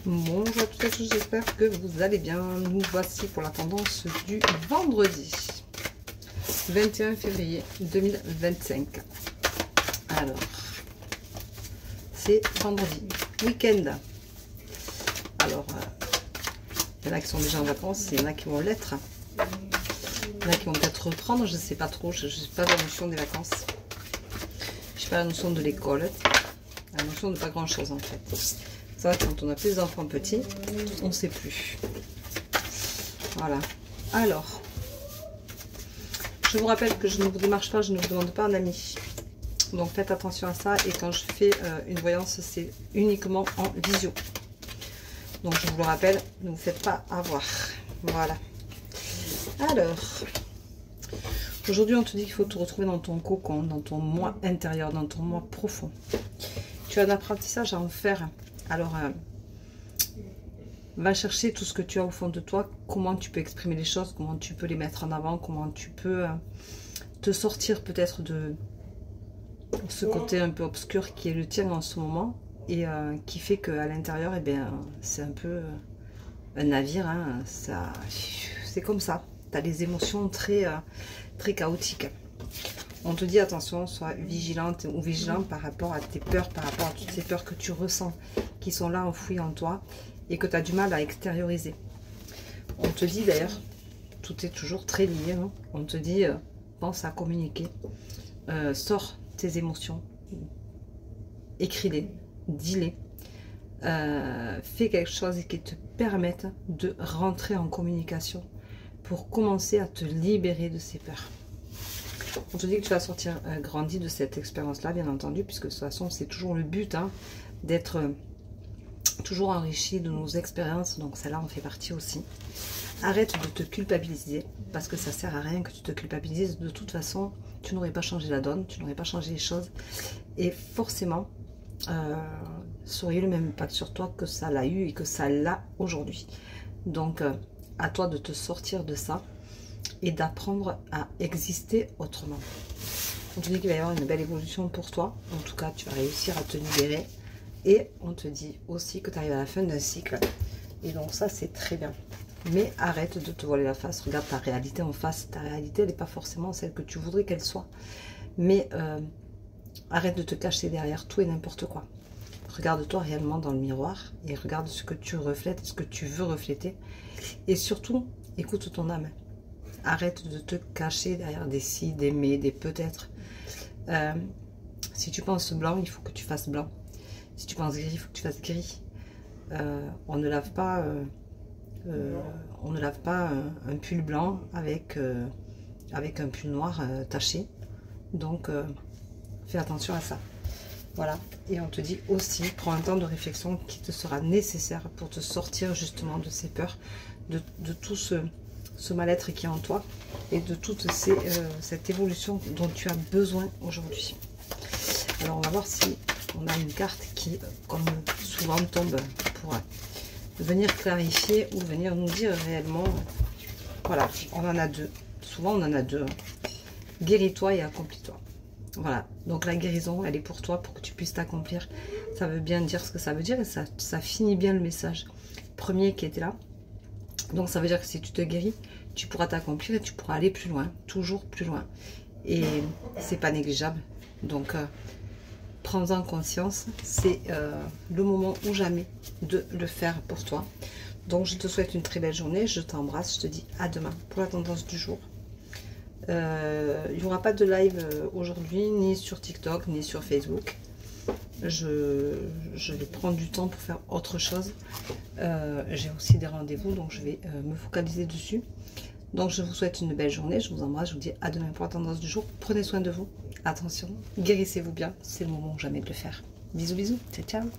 Bonjour à toutes et à tous, j'espère que vous allez bien. Nous voici pour la tendance du vendredi 21 février 2025. Alors, c'est vendredi, week-end. Alors, il y en a qui sont déjà en vacances, il y en a qui vont l'être. Il y en a qui vont peut-être reprendre, je ne sais pas trop, je n'ai pas la notion des vacances. Je n'ai pas la notion de l'école, la notion de pas grand-chose en fait. C'est vrai que quand on a plus d'enfants petits, on ne sait plus. Voilà. Alors, je vous rappelle que je ne vous démarche pas, je ne vous demande pas un ami. Donc faites attention à ça. Et quand je fais une voyance, c'est uniquement en visio. Donc je vous le rappelle, ne vous faites pas avoir. Voilà. Alors, aujourd'hui on te dit qu'il faut te retrouver dans ton cocon, dans ton moi intérieur, dans ton moi profond. Tu as un apprentissage à en faire. Alors, va chercher tout ce que tu as au fond de toi, comment tu peux exprimer les choses, comment tu peux les mettre en avant, comment tu peux te sortir peut-être de ce côté un peu obscur qui est le tien en ce moment et qui fait qu'à l'intérieur, eh bien, c'est un peu un navire, hein, c'est comme ça, tu as des émotions très, très chaotiques. On te dit attention, sois vigilante ou vigilant par rapport à tes peurs, par rapport à toutes ces peurs que tu ressens, qui sont là enfouies en toi et que tu as du mal à extérioriser. On te dit d'ailleurs, tout est toujours très lié, hein, on te dit pense à communiquer, sors tes émotions, écris-les, dis-les, fais quelque chose qui te permette de rentrer en communication pour commencer à te libérer de ces peurs. On te dit que tu vas sortir grandi de cette expérience-là, bien entendu, puisque de toute façon, c'est toujours le but, hein, d'être toujours enrichi de nos expériences. Donc, celle-là en fait partie aussi. Arrête de te culpabiliser, parce que ça sert à rien que tu te culpabilises. De toute façon, tu n'aurais pas changé la donne, tu n'aurais pas changé les choses. Et forcément, ça aurait eu le même impact sur toi que ça l'a eu et que ça l'a aujourd'hui. Donc, à toi de te sortir de ça et d'apprendre à exister autrement. On te dit qu'il va y avoir une belle évolution pour toi. En tout cas, tu vas réussir à te libérer. Et on te dit aussi que tu arrives à la fin d'un cycle. Et donc ça, c'est très bien. Mais arrête de te voiler la face. Regarde ta réalité en face. Ta réalité, elle n'est pas forcément celle que tu voudrais qu'elle soit. Mais arrête de te cacher derrière tout et n'importe quoi. Regarde-toi réellement dans le miroir. Et regarde ce que tu reflètes, ce que tu veux refléter. Et surtout, écoute ton âme. Arrête de te cacher derrière des si, des mais, des peut-être. Si tu penses blanc, il faut que tu fasses blanc. Si tu penses gris, il faut que tu fasses gris. On ne lave pas, un pull blanc avec un pull noir taché. Donc, fais attention à ça. Voilà. Et on te dit aussi, prends un temps de réflexion qui te sera nécessaire pour te sortir justement de ces peurs, de tout ce mal-être qui est en toi et de toute cette évolution dont tu as besoin aujourd'hui. Alors on va voir si on a une carte qui, comme souvent, tombe pour venir clarifier ou venir nous dire réellement. Voilà, on en a deux. Souvent on en a deux. Guéris-toi et accomplis-toi. Voilà, donc la guérison, elle est pour toi, pour que tu puisses t'accomplir. Ça veut bien dire ce que ça veut dire et ça finit bien le message premier qui était là. Donc ça veut dire que si tu te guéris, tu pourras t'accomplir et tu pourras aller plus loin, toujours plus loin. Et c'est pas négligeable. Donc prends-en conscience, c'est le moment ou jamais de le faire pour toi. Donc je te souhaite une très belle journée, je t'embrasse, je te dis à demain pour la tendance du jour. Il n'y aura pas de live aujourd'hui, ni sur TikTok, ni sur Facebook. Je vais prendre du temps pour faire autre chose. J'ai aussi des rendez-vous, donc je vais me focaliser dessus. Donc je vous souhaite une belle journée, je vous embrasse, je vous dis à demain pour la tendance du jour. Prenez soin de vous, attention, guérissez-vous bien, c'est le moment ou jamais de le faire. Bisous bisous, ciao ciao.